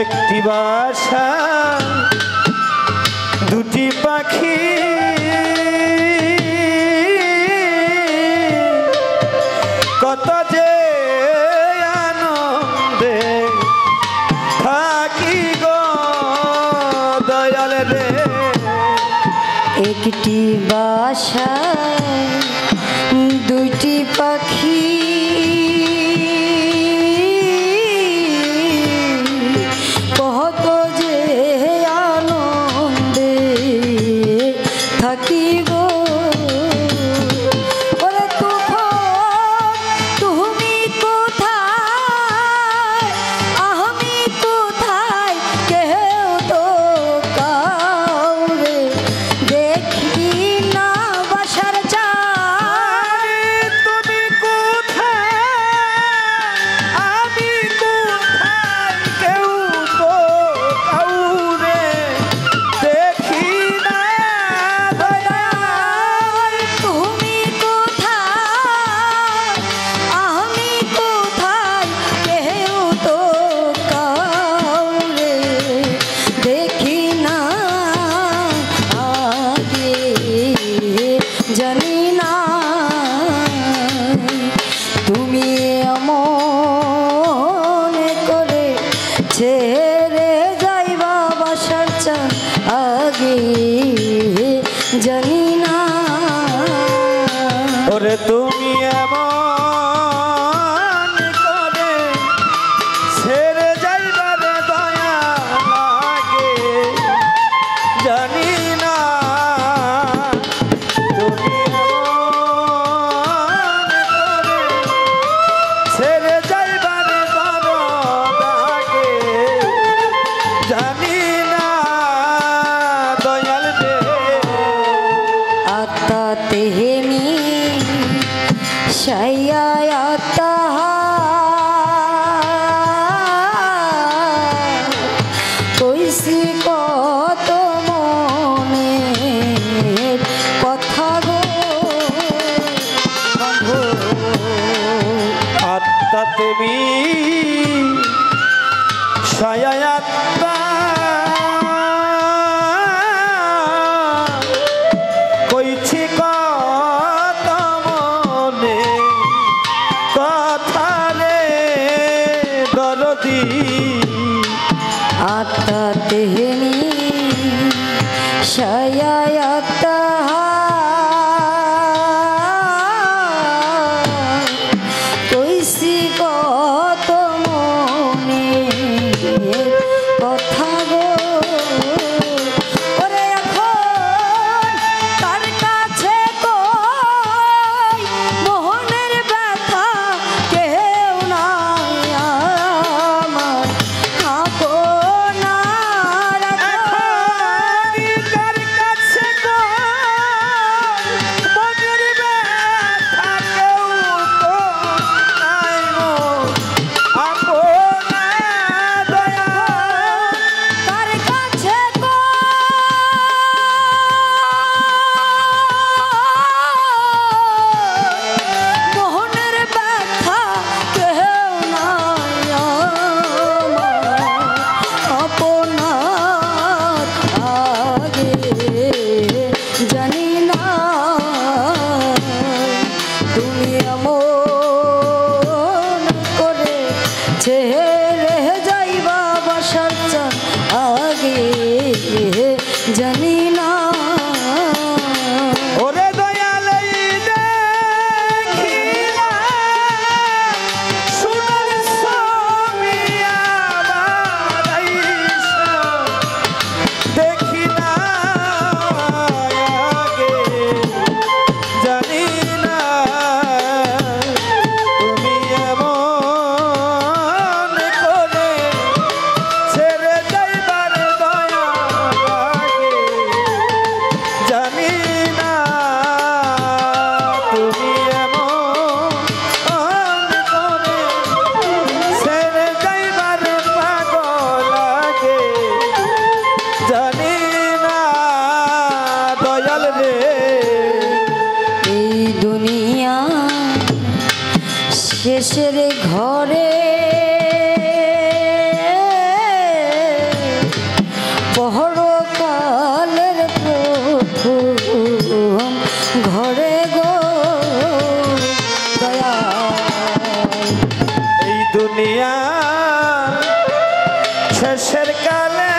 একটি বাসা দুটি পাখি কত যে আনন্দে থাকি গো দয়াল রে। একটি বাসা দুটি পাখি কত যে আনন্দে থাকি গো। ওরে তুমি কোথায় আমি কোথায় কেউ তো কাউরে দেখি না বাসার চাই। তুমি কোথায় আমি কোথায় কেউ তো কাউরে দেখি না দয়াল। তুমি কোথায় আমি কোথায় কেউ তো কাউরে দেখি না আগে জানি না। তুমি এমন করে ছেড়ে যাইবা বাসার চান আগে জানি না। ওরে তুমি এমন করে ছেড়ে যাইবার দয়া লাগে জানি না। তুমি এমন করে ছেড়ে যাইবার দয়া লাগে জানি না দয়াল রে। আত্মা তেহেমি শাইয়া আত্মা কইছি কত মনে কথা গো বন্ধু। আত্মা তুমি সায়াত্মা কইছি কত মনে কথা রে দরদি। আত্মা তেহেমি শাইয়া আত্মা কইছি কত মনে কথা গো। ওরে এখন তার কাছে কই মোহনের ব্যথা কেউ নাই আমার আপনার। কার কাছে মনের ব্যথা কেউ তো নাই গো আপনা দয়া। তার কাছে মোহনের ব্যথা কেউ নাই আমার আপনার আগে জানি না। তুমি এমন করে ছেড়ে যাইবা বাসার চান আগে জানি না। ওরে দয়াল এই দেখিলা সোনার ছবি আমার আইসা দেখি না আগে জানি না। তুমি এমন দুনিয়া শেষের কালে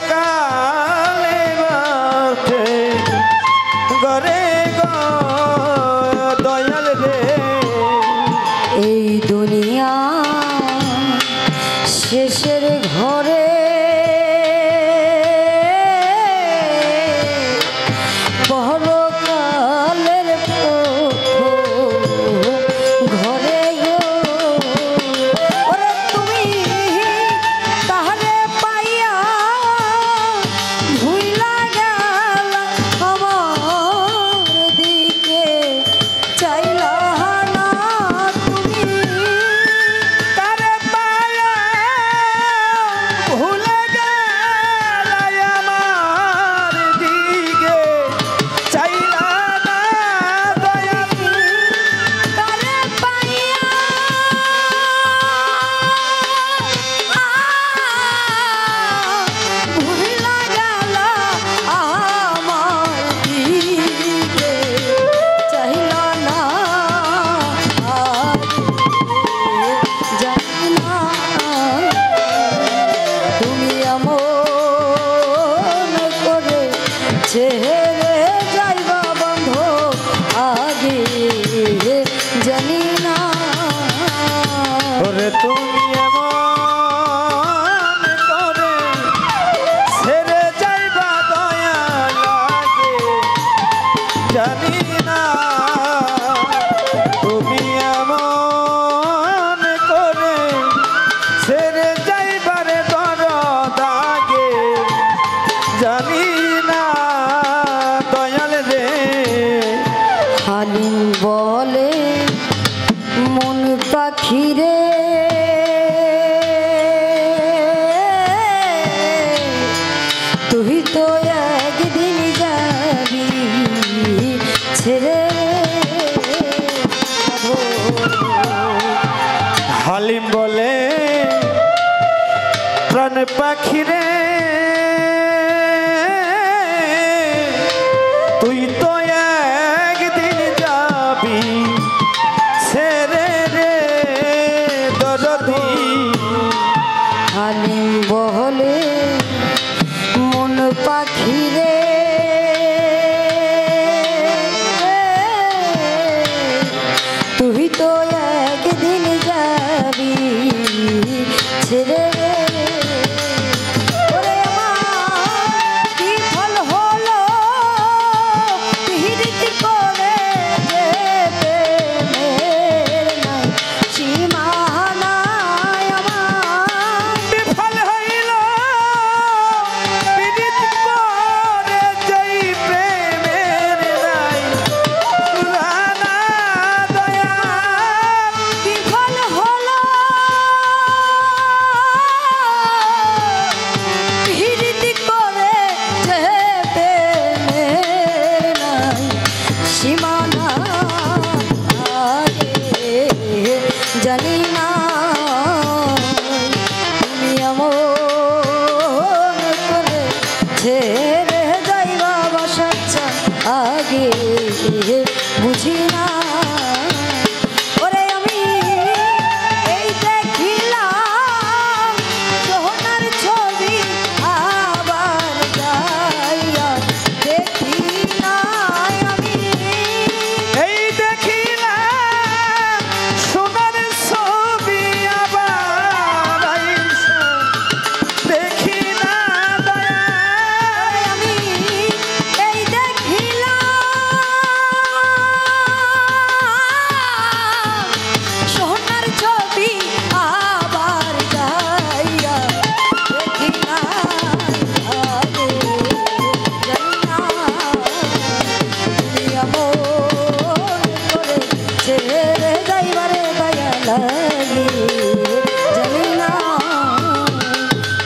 পরকালে বাতে গরে গো দয়াল রে এই দুনিয়া শেষের ঘরে পরকালের ঘরে গো ওরে তুমি তাহলে পাইয়া ভুইলা গেল আমার দিকে চাইলা না তুমি তারে পায়া ভুলে গেলাই আমার দিকে চাইলা না দয়াল তারে পাইয়া ভুইলা গেল আমার দিকে চাইলা না জানি না তুমি এমন করে ছেড়ে যাইবা বন্ধ আগে জানি না ওরে তুমি এমন করে ছেড়ে যাইবা দয়া লাগে জানি না তুমি এমন করে ছেড়ে যাইবারে দরদ আগে জানি না দয়াল রে হালিম বলে মন পাখিরে তুই তো একদিন যাবি ছেড়ে হালিম বলে প্রাণ পাখিরে তুই তো একদিন যাবি ছেড়ে রে দরদি হালিম বলে মন পাখিরে তুই তো একদিন যাবি ছেড়ে ওরে আমার কি ফল হলো পিরিতি করে যে প্রেমের নাই সীমানায় আমার বিফল হইল পীড়িত করে যেই প্রেমের নাই রানা দয়া বিফল হলো পিরিতি করে যে প্রেমের নাই সীমানা আগে জানি না তুমি এমন করে ছেড়ে যাইবা বাসার চান আগে বুঝি না ওরে আমি এই দেখিলাম সোনার ছবি আবার যাইয়া দেখি নাই আমি এই দেখিলাম সোনার ছবি আবার আইসা দেখি না দয়া আমি এই দেখিলাম সোনার ছবি আবার যাইয়া দেখি না আগে জানি না তুমি এমন করে ছেড়ে যাইবারে দয়া লাগে জানি না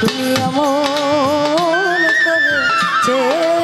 তুমি এমন করে ছেড়ে